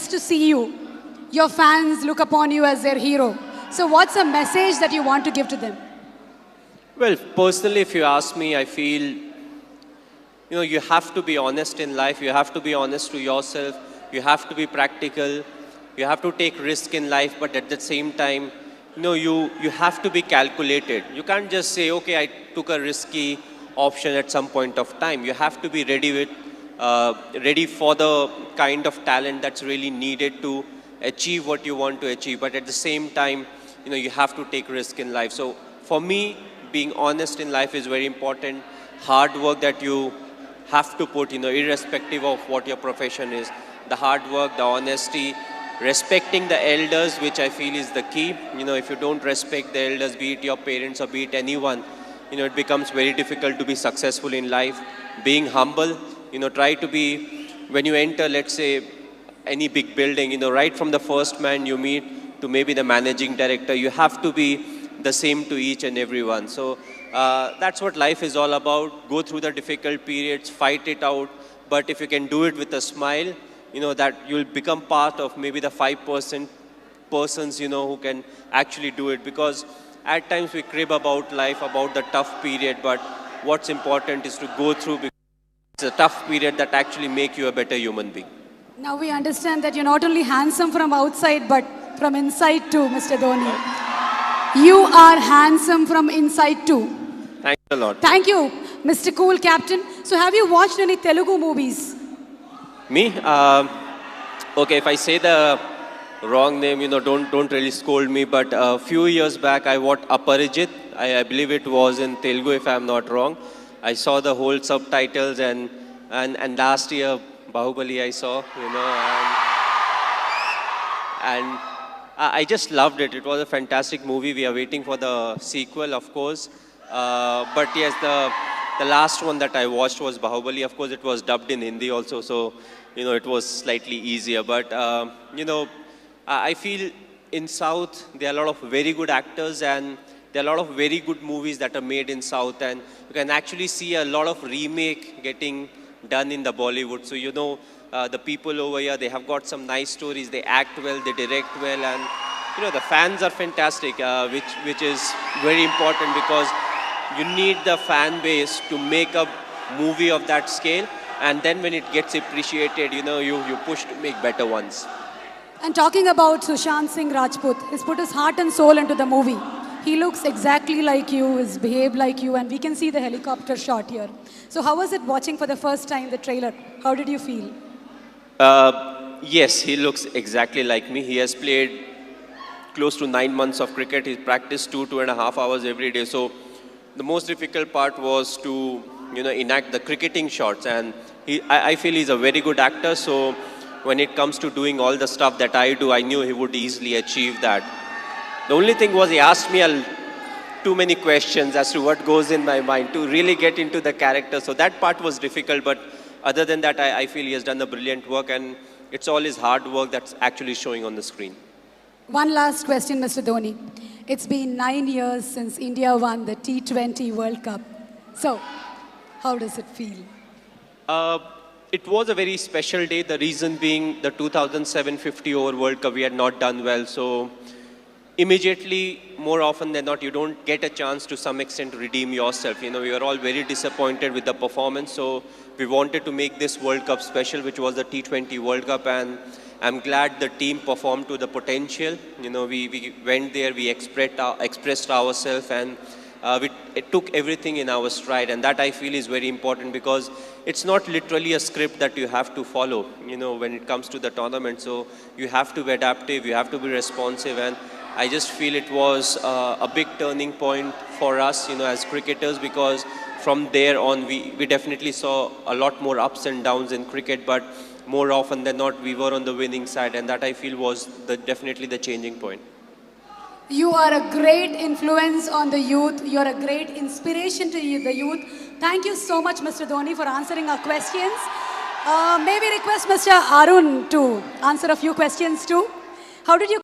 to see you. Your fans look upon you as their hero. So what's a message that you want to give to them? Well, personally, if you ask me, I feel, you have to be honest in life. You have to be honest to yourself. You have to be practical. You have to take risk in life, but at the same time, you have to be calculated. You can't just say, okay, I took a risky option at some point of time. You have to be ready for the kind of talent that's really needed to achieve what you want to achieve. But at the same time, you have to take risk in life. So for me, being honest in life is very important. Hard work that you have to put, irrespective of what your profession is. The hard work, the honesty, respecting the elders, which I feel is the key. If you don't respect the elders, be it your parents or be it anyone, it becomes very difficult to be successful in life. Being humble, try to be, when you enter, let's say, any big building, right from the first man you meet to maybe the managing director, you have to be the same to each and everyone. So that's what life is all about. Go through the difficult periods, fight it out. But if you can do it with a smile, that you'll become part of maybe the 5% persons, who can actually do it. Because at times we crib about life, about the tough period, but what's important is to go through, because it's a tough period that actually make you a better human being. Now we understand that you're not only handsome from outside, but from inside too, Mr. Dhoni. You are handsome from inside too. Thanks a lot. Thank you, Mr. Cool Captain. So have you watched any Telugu movies? Me? Okay, if I say the wrong name, don't really scold me. But a few years back, I watched Aparijit. I believe it was in Telugu, if I'm not wrong. I saw the whole subtitles, and last year, Bahubali I saw, and I just loved it. It was a fantastic movie. We are waiting for the sequel, of course. But yes, the last one that I watched was Bahubali. Of course, it was dubbed in Hindi also, so, it was slightly easier. But, I feel in South, there are a lot of very good actors, and there are a lot of very good movies that are made in South, and you can actually see a lot of remake getting done in the Bollywood. So, the people over here, they have got some nice stories, they act well, they direct well, and, the fans are fantastic, which is very important, because you need the fan base to make a movie of that scale, and then when it gets appreciated, you push to make better ones. And talking about Sushant Singh Rajput, he's put his heart and soul into the movie. He looks exactly like you, he's behaved like you, and we can see the helicopter shot here. So how was it watching for the first time the trailer? How did you feel? Yes, he looks exactly like me. He has played close to 9 months of cricket. He's practiced 2.5 hours every day. So the most difficult part was to, enact the cricketing shots. And I feel he's a very good actor. So when it comes to doing all the stuff that I do, I knew he would easily achieve that. The only thing was he asked me too many questions as to what goes in my mind to really get into the character. So that part was difficult. But other than that, I feel he has done a brilliant work. And it's all his hard work that's actually showing on the screen. One last question, Mr. Dhoni. It's been 9 years since India won the T20 World Cup. So, how does it feel? It was a very special day. The reason being the 2007 50 over World Cup, we had not done well. So, immediately, more often than not, you don't get a chance to some extent to redeem yourself. We were all very disappointed with the performance. So, we wanted to make this World Cup special, which was the T20 World Cup. And I'm glad the team performed to the potential. We went there, we expressed ourselves, and we took everything in our stride. And that I feel is very important, because it's not literally a script that you have to follow, when it comes to the tournament. So you have to be adaptive, you have to be responsive. And I just feel it was a big turning point for us, as cricketers, because from there on, we definitely saw a lot more ups and downs in cricket. But more often than not, we were on the winning side, and that I feel was definitely the changing point. You are a great influence on the youth. You are a great inspiration to the youth. Thank you so much, Mr. Dhoni, for answering our questions. May we request Mr. Arun to answer a few questions too? How did you